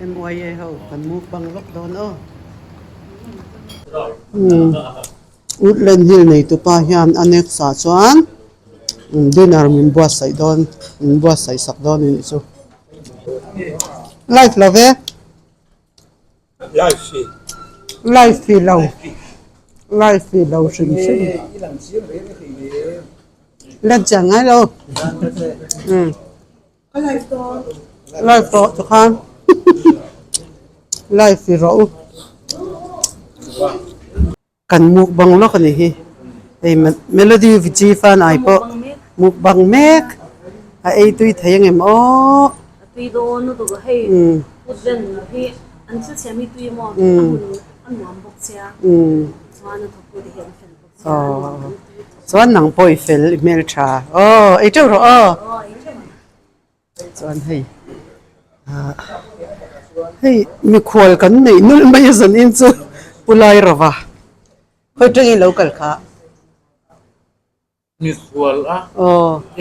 MYA เขากันมุกบังล็อกดอนอุดเล่นฮิลในตุปาฮิอันอันเอกสาชวนดินาร์มินบัวใส่ดอนมินบัวใส่สักดอนนี่สุไลฟ์ลาเวไลฟ์ฟีเราชิงเล่นจังไงเราไลฟ์ต่อทุกคนไลฟ์ฟีเรากันมุกบังล็อกนี่ไอ้เมโลดี้วิจิฟันไอ้พอมุกบังเมกไอ้ตุยทยังไงมั้งตุยโดนนู่นตัวก็ให้พูดเล่นให้อันเชื่อเสียมีตุยมั้งอันหวานบอกเสียว่านั่นทุกคนที่เห็นเป็นบอกเสียส่วนหนังปอยเฟลเมลชาไอ้เจ้าหรอส่วนให้มีควอลกันนี่นู่นไม่ใช่ส่วนอินซูปุไลหรอวะเขาจะกินเหล้ากันค่ะมีควอลอ่ะ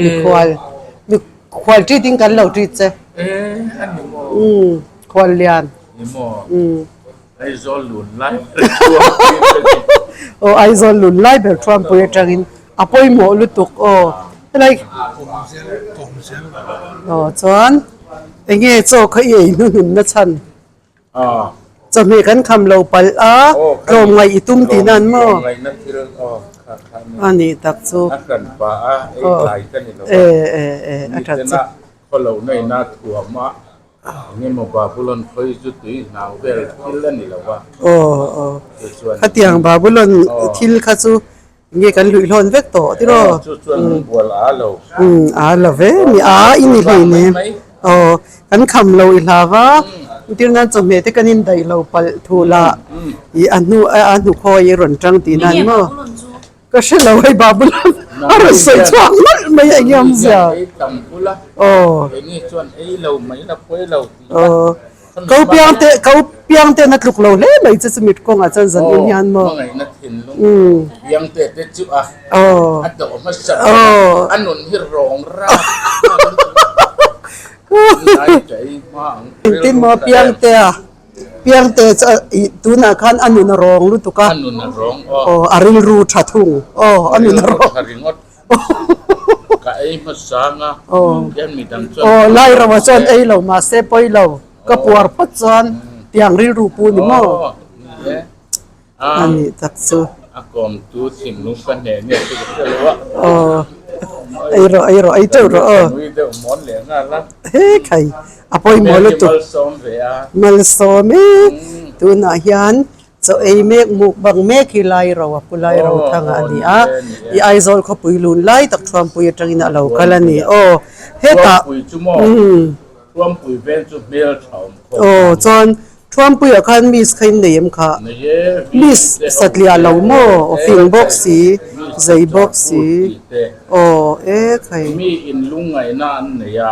มีควอลที่ทิ้งกันเหล้าที่เจ้อันนี้มั้งควอลเลียนนี่มั้งไอโซลุนไลไอโซลุนไลแบบทรัมป์ไปจังอินอภัยหมอลุตุกอะไรส่วนไอ้เงี้ยโจ้เขาเองนู่นนั่นฉันจะมีกันคำเราไปตรงไงอีตุ้มตีนั่นมั้งอันนี้ตักสู้กันป่าไอ้ไหลกันนี่เราอาจารย์คนเราในนาถั่วมะนี่มันบาบุลอนเคยจุดที่นาวเวลที่เล่นนี่เราว่าข้าเตียงบาบุลอนทิลข้าสู้เงี้ยกันลุยลอนเวกโตที่เราบัวลาเราเราเวมีอินี่เลยเนี่ยกันคำเราอีลาวะที่นั่นจะมีแต่กันอินได้เราไปทูละอันนู้คอยรอนจังตีนั่นมั้งก็ใช่เราให้บาบุลอะไรใส่ช่วงนั้นไม่ยังยอมเสียนี่ส่วนไอ้เราไม่ละคุยเราเขาเพียงแต่นัดลูกเราเลยไม่จะสมิธกงอาจารย์สันยันมั้งนัดเห็นลุงเพียงแต่จุอ่ะอันเดียวมาสั่งอันนู้นที่ร้องร่าติมเพียงแต่จะตุนอาคารอันนู้นร้องรู้ตุกะอันนู้นร้องอาริรูชัทุงอันนู้นร้องอาริงอดกะไอ้ภาษาง่ะยันมีดังจนไล่เรามาจนไอ้เรามาเซปอยเราก็ปวดพัดจนเตียงริรูปูนี่มั้งอันนี้ตักซูอากอมตูสิมนุกันเนี่ยที่จะรู้ว่าไอ้เจ้าเหรอเดี๋ยวมอนเหลืองอ่ะละเฮ้ยใครอภัยหมอเลยตุมัลโซเมตุนอายันจะไอ้เมฆมุกบังเมฆที่ไล่เราปุไล่เราทางอันนี้อีไอโซลเขาปุยลุนไล่ตักทวมปุยจังอินะเรากันนี่เฮ้ยตาทวมปุยเป็นจุดเบลชอมจนทวมปุยอาคารมิสคินเนียมค่ะมิสสัตเลียเราโม่ฟิงบ็อกซี่ใจบ็อกซี่ใครมีอินลุงไงนั่นเนี่ย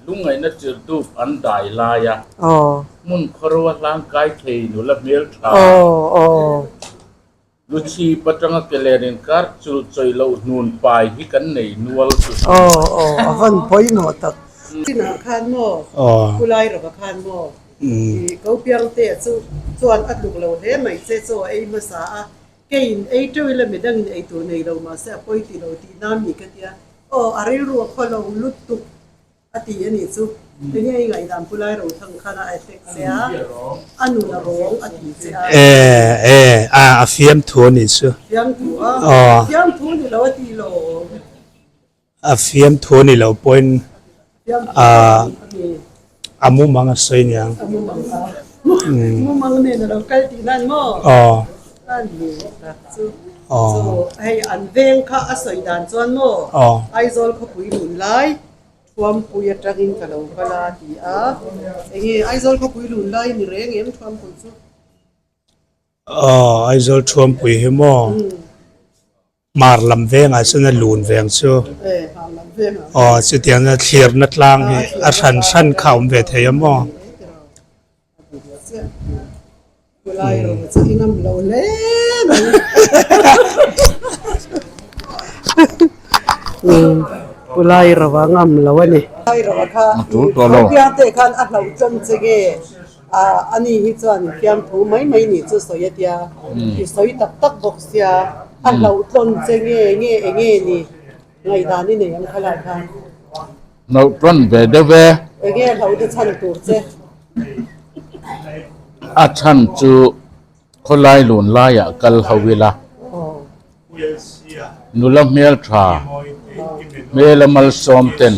ลุงไงนั่นจะดูอันใดลายมุนครัวร่างกายเทนุละเมลชาลุชีปัจจังเกลเรนการ์จุดใจเราหนุนไปที่กันในนัวสุดวันพอยหนอตักที่นาคานโม่กุไลหรือว่าคานโม่เขาเพียงเตะส่วนอัดลูกเราเฮ้ไม่เจ๊โซ่ไอ้ภาษาเก่งไอ้เจ้าเล่ไม่ดังไอ้ตัวในเรามาเสียปอยตีเราตีน้ำมีกันเดียอะไรรู้ว่าคนเราลุดตุกอติยันนี่ซุเป็นยังไงดำกุไลเราทั้งคณะไอ้เซ็กเสียอันนู้นร้องอติเสียเฟียมทัวนี่ซุเฟียมทัวนี่เราตีเราเฟียมทัวนี่เราเป็นมุมังสวยเนี่ยมุมังเนี่ยเราใกล้ตีนั่นมั้งนั่นนี่นะซุให้อันเวงข้าอาศัยด่านจวนมั้งไอโซลเขาปุยหนุนไล่ทวมปุยจักินกันเรากลาตีไอโซลเขาปุยหนุนไล่นี่เร่งเอ็มทวมปุยซุไอโซลทวมปุยเหรอมาร์ลำเวงไอซ์นั่นลูนเวงซูสุดที่นั่นเคลียร์นัดล่างให้อาชันข่าวเวทยมอเวลาเราจะกินน้ำเราเล่น kulai rawa ngam lawa ni kulai rawa kha piang te khan a hlau chon chege ani hi chuan piang thu mai ni chu soyatia ki soi tak tak box sia a hlau tlon chege nge ni ngai da ni ne yang khala khan nấu tròn về đâu về nge hlau de chan tur che à chăn chúคนไล่หลุนไล่อะกัลฮาวิลานุลเมลทราเมลมัลซอมเตน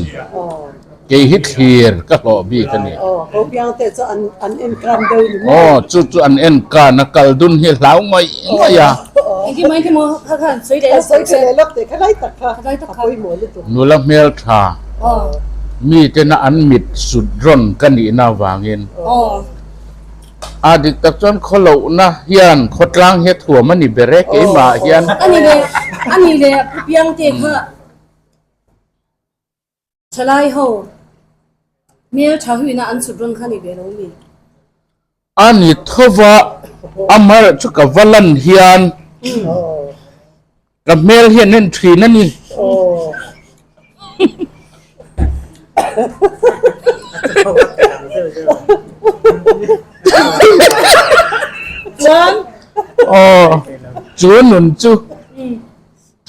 เกฮิตเฮียร์ก็หอบบีกันนี่เขาเพียงแต่จะอันเอ็นกรัมเดินจู่อันเอ็นกานักกัลดุนเฮียเหลาไม่อะที่ไม่ที่มัวข้างสวยเด็ดสวยเลยลักแต่ข้าไล่ตักข้าคุยหมดเลยตัวนุลเมลทรามีแต่น่าอันมิดสุดร้อนกันนี่น่าวางเงินอาดิตจนเขาเหล่านะเฮียนเขาล้างเฮ็ดถั่วมันนี่เบรกเอมาเฮียนอันนี้เลยเพียงเด็กค่ะฉลาดเขาเมียชาวหินะอันสุดรุ่งขันนี่เบลล์มีอันนี้ทว่าอามาชุกวัลันเฮียนกับเมลเฮียนนั่นทรีนั่นนี่จูนุนจู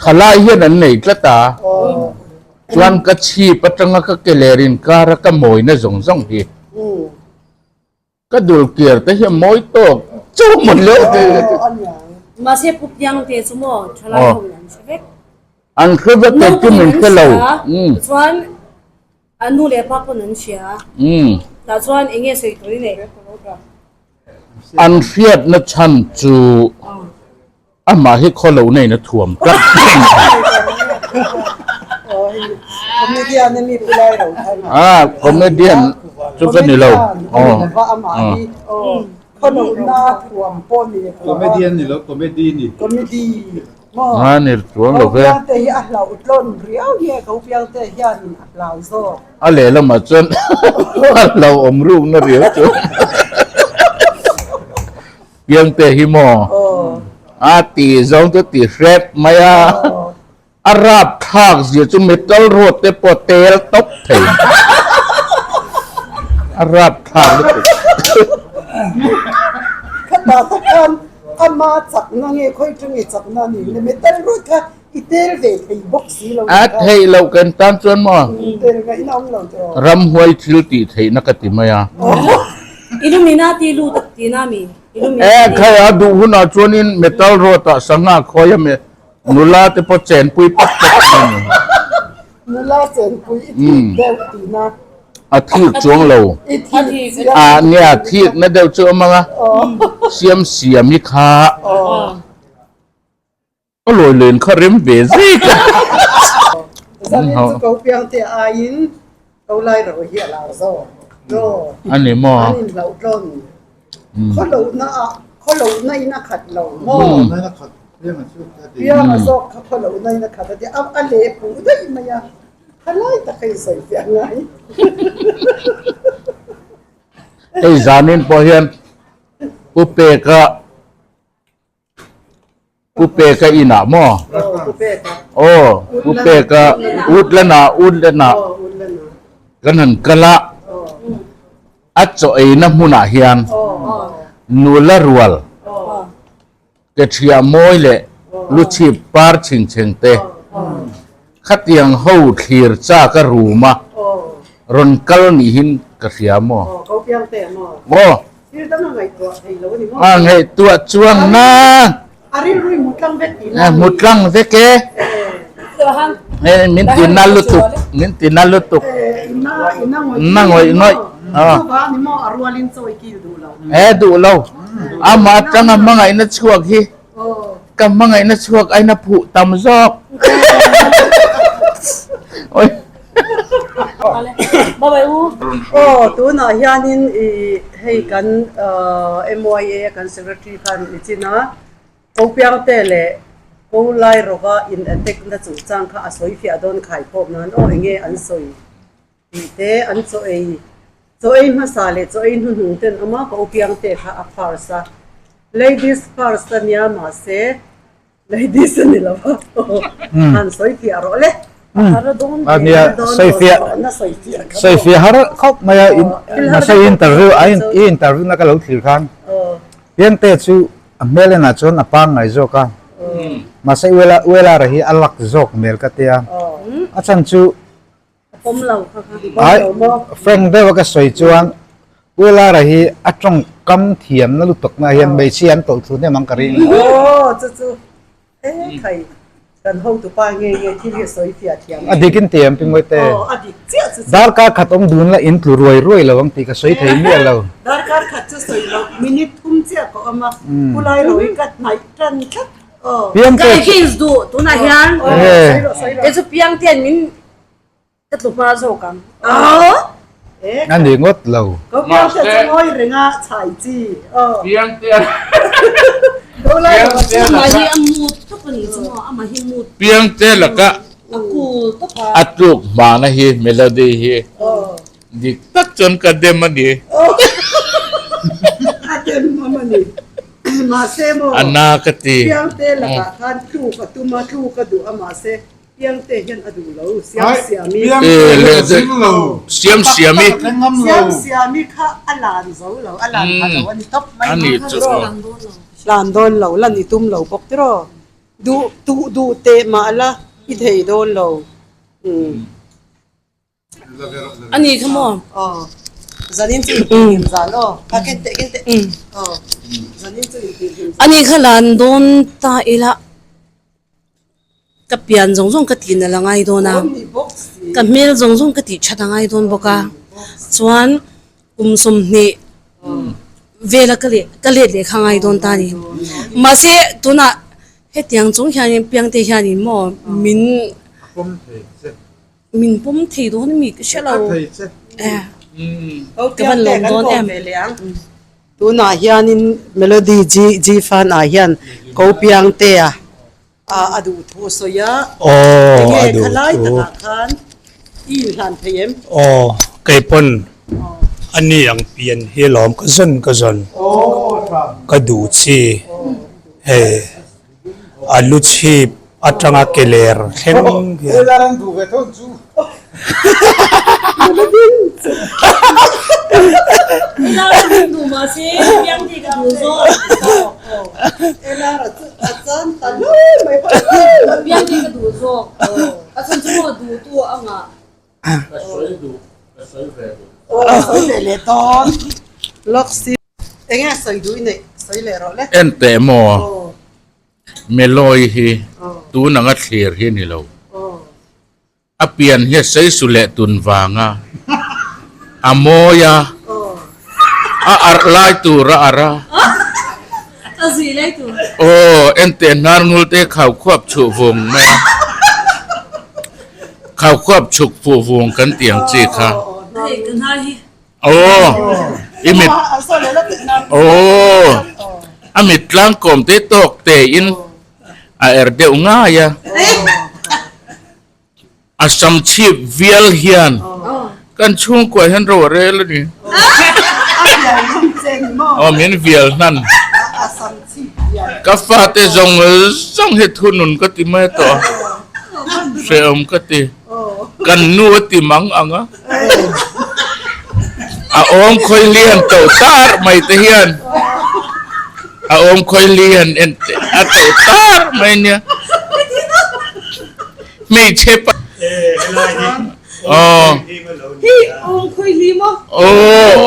ทลายเฮียนันไหนก็ตาจวนกระชีปจังก็เกลรินการะก็มวยนะส่งทีก็ดูเกียร์แต่เฮียมวยโตจูหมดเลยมาเสียปุ๊บยังเตะสมอฉลาดของนั้นใช่ไหมอันคือว่าเกิดขึ้นเหมือนกันเราชวนอันนู้นเลยพักคนนั้นเชียแต่ชวนเองเนี่ยสวยตัวนี้เลยอันเฟียดนะฉันจูอามาให้คนเหล่านี้นะถ่วมกับคอมเมดี้นั่นมีผู้ไล่เราคอมเมดี้จุกันนี่เราว่าอามาที่คนหนุ่มหน้าถ่วมป้นนี่คอมเมดี้นี่แล้วคอมเมดี้นี่นี่ถ่วมเราเพื่อแต่ยาเราอุดล้นเรียวเนี่ยเขาเพียงแต่ยาเราโซ่อะไรเรามาจนเราอมรุ่งนะเรียวจุเพียงแต่หิมอตีจงตัวตีเร็บมายาอารับทากเสียจุมิตลรถเตปเตลตบเถงอารับทากขนาดตะกันอามาจักนั่งเงี้ยค่อยจึงจักนั่นนี่มิตลรถค่ะอีเตลเวกไอ้บ็อกซี่เราให้เราเกินตันจนมั้งเตลไงน้องเราจะรำหวยทิลตีเถนักติมายาอิลูมินาตีลูตักตีนามีใครอาดูหุ่นอาชวนินเมทัลโรตาสังอาคอยเมนุลาเตปเจนปุยปักปักนุลาเจนปุยเดวตีนาอาทิตย์จวงเราเนี่ยอาทิตย์นั่นเดวจวงมั้งเสียมมิคาก็ลอยเล่นคาริมเบสิกสันนิษฐานเขาเพียงแต่อายินเขาไล่เราเหี้ยเราโซ่อันนี้มั้งอันนี้เราต้นเขาเหล่าในนักขัดเหล่าหม้อในนักขัดเรื่องมันชื่อเพียงมาซอกเขาเหล่าในนักขัดแต่อันเล่ปูได้ไหมอ่ะเขาไล่ตะใครใส่เสียงไงไอ้จานินพอเห็นอุเปกะอินาหม้ออุเปกะอุดละนากันหันกะละอัจฉริยะมุนาเฮียนนูละรัวลเกษียมวยเล่ลุชีปาร์ชิงเชงเตขัดยังหูทีร์จ้ากระรูมารอนกัลนี่หินเกษียมอเขาเพียงแต่หม้อที่ตั้งไงตัวไอ้เรานี่หม้อไงตัวจวงนะอะไรรู้มุดลังเวทีนะมุดลังเวกมินตินัลลุตุนั่งไว้น้อยว่านี่หม้ออรัวลินโซอีกี่ดูเราดูเราอามาจังมังไงนัชวกฮีกับมังไงนัชวกไอ้นับผู้ตำซอกโอ้ยบ่ไปอูตัวน่ะยานินให้กันMYA กัน secretary กันจินะเขาเพียงแต่เละเขาไล่เราก็อินเด็กนั่นจู่จังค่ะสวยฟิอาดอนขายพบนั้นเงี้ยอันสวยแต่อันสวยมาสาเลหุ่นเต้นอามาเขาเพียงแต่ค่ะอัพพาร์ซา ladies first เนี่ยมาเส ladies นี่ละวะหันสวยฟิอาร์เลย อันนี้ใส่เฟียใส่เฟียฮาร์เขาไม่มาใส่อินเตอร์วิวอินเตอร์วิวนักเล่าถือกันเพียงแต่ชูเมลน่ะชนอปังไงโจกันมาใส่เวลาระหีอัลลักโจกเมลกัตยาอาจารย์ชูผมเราค่ะ ไอ้เฟรนด์ได้ว่าก็สวยจวนเวลาระหีอัจงกำเทียมนั่นลุตกมาเห็นใบเชียนตัวทุนเนี่ยมังกริงโอ้จู่ใครกันห้องตัวป้าเงี้ยที่เรียกสวยเสียเทียมอดีตกินเทียมเป็นไงแต่อดีตเจ้าดาร์การขัดอมดูนละอินทรรวยแล้วบางทีก็สวยเทียมเนี่ยเราดาร์การขัดจะสวยเรามินิทุ่มเจ้าก็เอามาผู้ไล่เราอีกกัดไหนจันคัดเพียงแต่คิสดูตัวไหนยันเดี๋ยวจะเพียงเตียนมินก็ถูกมาโจกันนั่นเองงดเราก็เพียงแต่จะง่อยเรื่องอะใช่จีเพียงแต่มาฮิอามูดทุกคนนี่จะมามาฮิมูดเพียงแต่ละก็กูตุ๊กอัดลูกมานะฮีเมโลดี้ฮีดิตักจนกระเด็นมันดีอาเจนมันนี่มาเซโมอนาคตเพียงแต่ละก็ท่านทูกตุมาทูกดูอามาเซเพียงแต่ยันอดูเราเสียมีเสียมมีค่ะอัลลันเราอัลลันเราวันนี้ท็อปไม่อันนี้จุดลานโดนเราลันนี่ตุ้มเราปกติรอดูเตะมาละอีเทโดนเราอันนี้ขโมยzanin tu zalo paket te zanin tu ani khalan don ta ila ka pian zong ka tin la ngai dona ka mel zong ka ti chata ngai don boka chuan sum ni vela ka le khangai don ta ni ma se tuna he tiang chung hian piang te hian mo min pom thei don mi ka shalo cái vấn lòng đón em tu na hian in melody g fan a hian ko piang te adu thu soya adu khalai ta khan in han them kai pon ani ang pian he lom ka zon ka du chi he alu chi atanga keler heng elarang du ve thon chuดูมาสิยังดีกับดูโซ่asan talo mai pa ยังดีกับดูโซ่asanชั่วดูตัวอ่ะสวยเลยตอนล็อกซิเอ็งสวยดูนี่สวยเลยรอเลยเอ็นแต่หมอเมโลยฮีตูนังอัดเสียร์ฮีนี่เราอาเปียนเฮ็ดใส่สุเลตุนวางะอโมยาอาร์ไลตูระอาระสิไลตูโอ้เอ็นเตนารงูเตข่าวควบฉุวงแม่ข่าวควบฉุกฟูวงกันเตียงจีค่ะโอ้อิมิดโอ้อามิดล้างกลมเตตกเตอินอาเอร์เดอุง่ายะอาสัมชีเวียลเฮียนกันช่วงกว่าฮันโรเรลนี่อ๋อมีนเวียลนั่นกาฟาเตจงเฮทุนุนก็ติไม่ต่อเสียมก็ติกันนัวติมังอ่ะอาอมคอยเลียนเต่าตาร์ไม่เทียนอาอมคอยเลียนเอ็นเต่าตาร์ไม่เนี่ยไม่ใช่ปะอ๋อพี่อมคุยลีมั้งโอ้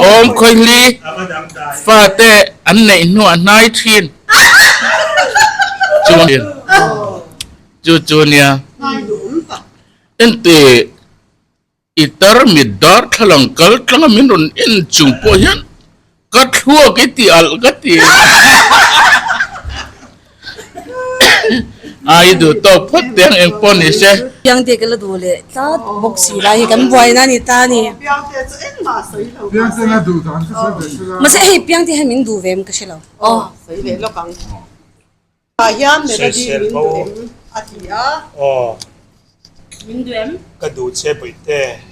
อมคุยลีฟาเตอันไหนหนูอันไหนทีนจูเนี่ยเอ็นเตอิตาร์มิดดาร์ทลังกัลทลังมินุนเอ็นจุงโพยันกัดหัวกิติอัลกัติaiดูตบพัดเตียงเองปนนี่ใช่ยังเด็กก็ดูเลยถ้าบอกสีอะไรกันบ่อยนะนี่ตานี่เพียงแต่ละดูตอนที่สุดเลยมาใช่เพียงที่ให้มินดูเวมก็ใช่แล้วอ๋อสวยเลยแล้วกันอาญาเมลดีมินดูอาทิยามินดูเวมก็ดูเชบุยเต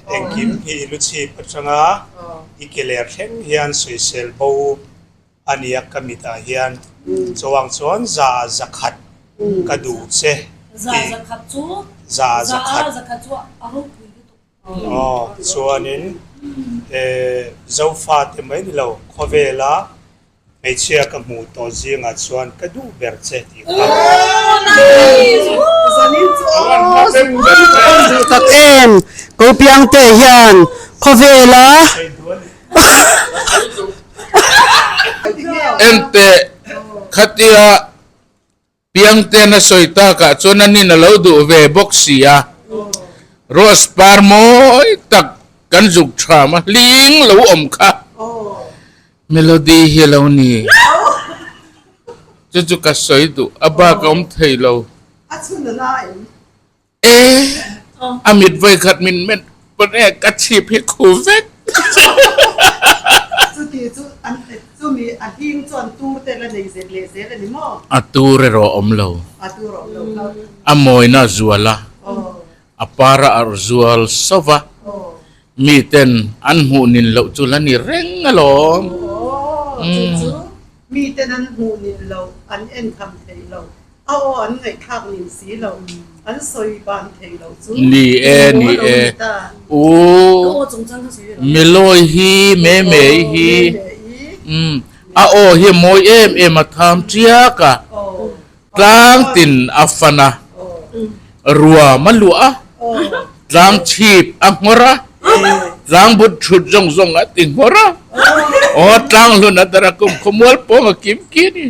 เองกิมฮีลุชีปัจงาอีเกเลร์เฮงเฮียนสวยเซลบูอันนี้ก็มีตาเฮียนจวงจวนจะขัดกระดูกเช za khat chu za khat za khat chu a ro pui chuanin zo fa te mai ni lo khovela mai chia ka mu to zinga chuan ka du ber che ti tak em ko piang te hian khovela ente khatia piang te na soita ka chonani na lo du ve boxia ros parmoi tak kan juk thama ling lo om kha melody hi lo ni chu ka soidu aba ka om thei lo amit vai khat min men pon e ka chi phe khu vek chu mi a hing chon tu te la nei ze le ze le ni mo ature ro om lo aturo lo amoi na zuala apara ar zual sova miten anhu nin lo chulani reng alom mi te nan hu ni lo an en kam thei lo a o an ngai khak nin si lo an soi ban thei lo chu ni e o ko chung chang ka se meloi hi me hi a o hi moi em atham chia ka tlang tin afana ruwa malua tlang chip angora tlang but chut zong ating hora o tlang lu na tarakum khomol po kim kini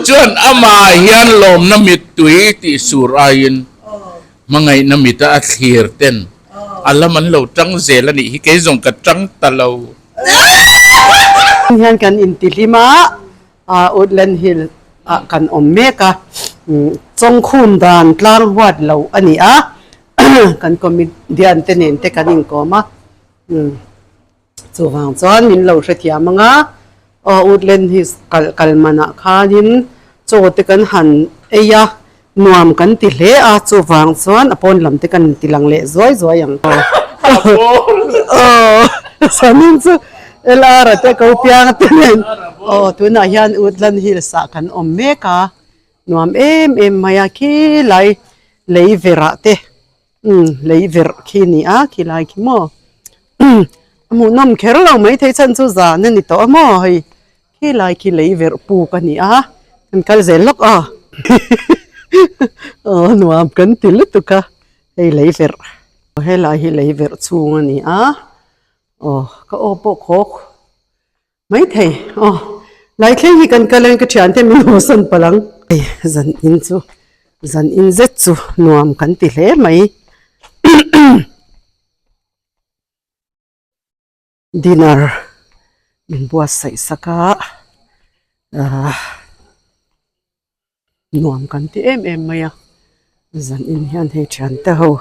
chuan ama hian lom na mit tui ti surain mangai na mita a thir ten alaman lo tang zelani hi ke zong ka tang talo hian kan in tilima Woodland Hill kan ommeka chong khum dan tlang wat lo ani a kan komedian tenen te kan in koma chuwang chuan min lo hretia manga Woodland Hill kalmana khanin cho te kan han eya nuam kan ti hle a chuwang chuan apon lam te kan tilang le zoi ang sanin chu elara te ko piang tenen tuna hian Woodland Hill sa kan ommeka nuam em maya ki lai leivera te leiver khi ni a ki lai ki mo mu nam kher lo mai thei chan chu za ne ni to mo hei ki lai ki leiver pu ka ni a kan kal zel lok a nuam kan til tu ka hei leiver helai hi leiver chung ani a ka opo khok mai thei lai khlei hi kan kalen ka thian te min ho san palang zan in zet chu nuam kan ti hle mai dinner min bua sai saka nuam kan ti em maya zan in hian he thian te ho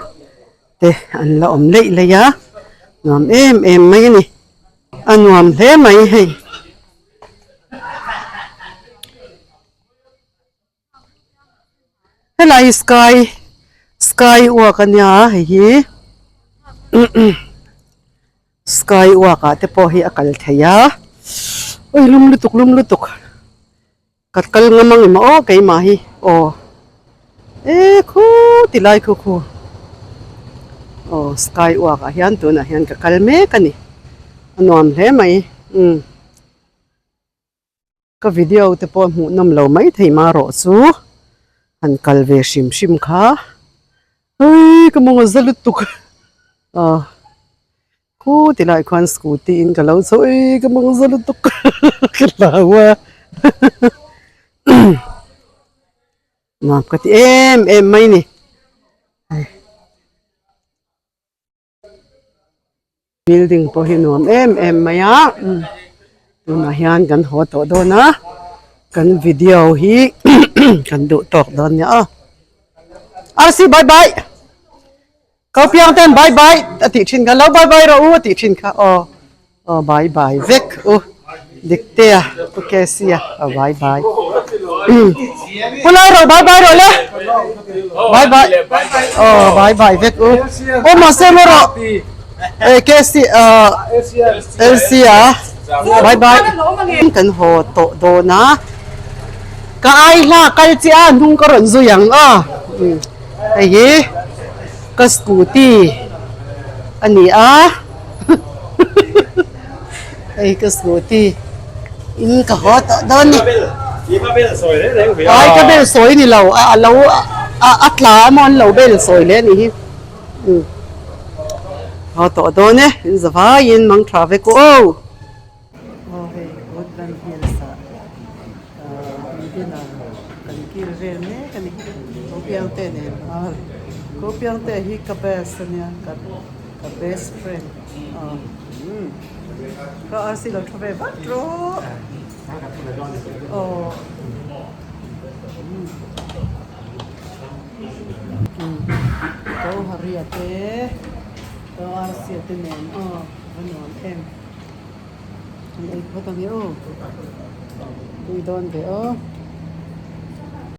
te an la om lei le ya nuam em mai ni anuam hle mai hei helai sky wa kanya hi sky wa ka te po hi akal theya oi lum lutuk katkal ngamang ma o kai ma hi khu tilai khu sky wa ka hian tu na hian ka kalme kani anuam hle mai ka video te po mu nam lo mai thei ma ro chu an kalve shim kha oi ka mong zalutuk khu tilai khan scooty in ka lo choi ka mong zalutuk klawa ma ka ti em mai ni building po hinom em maya tuna hian kan ho to do na kan video hi kan du tok don ya RC bye bye kau piang ten bye bye ati thin ka lo bye bye ro ati thin ka bye bye vek dikte ya kesi ya bye bye pulai ro bye bye ro le bye bye bye bye vek ma se mo ro kesi LC bye bye kan ho to do na ka ai la kal chi an hung ka ron zu yang a ai hi ka scooty ani a ai ka scooty in ka hot don ni ai ka bel soi ni lo a lo a tla mon lo bel soi le ni hi ho to do ne in zawa in mang traffic ko okay woodland hills hindi na kanikil rin ne kanikil kopiang te ne kopiang te hi ka best niya ka best friend ka asi lo trabe batro ko hariate ko asi te ne ano em ang ikot ang iyo. We don't be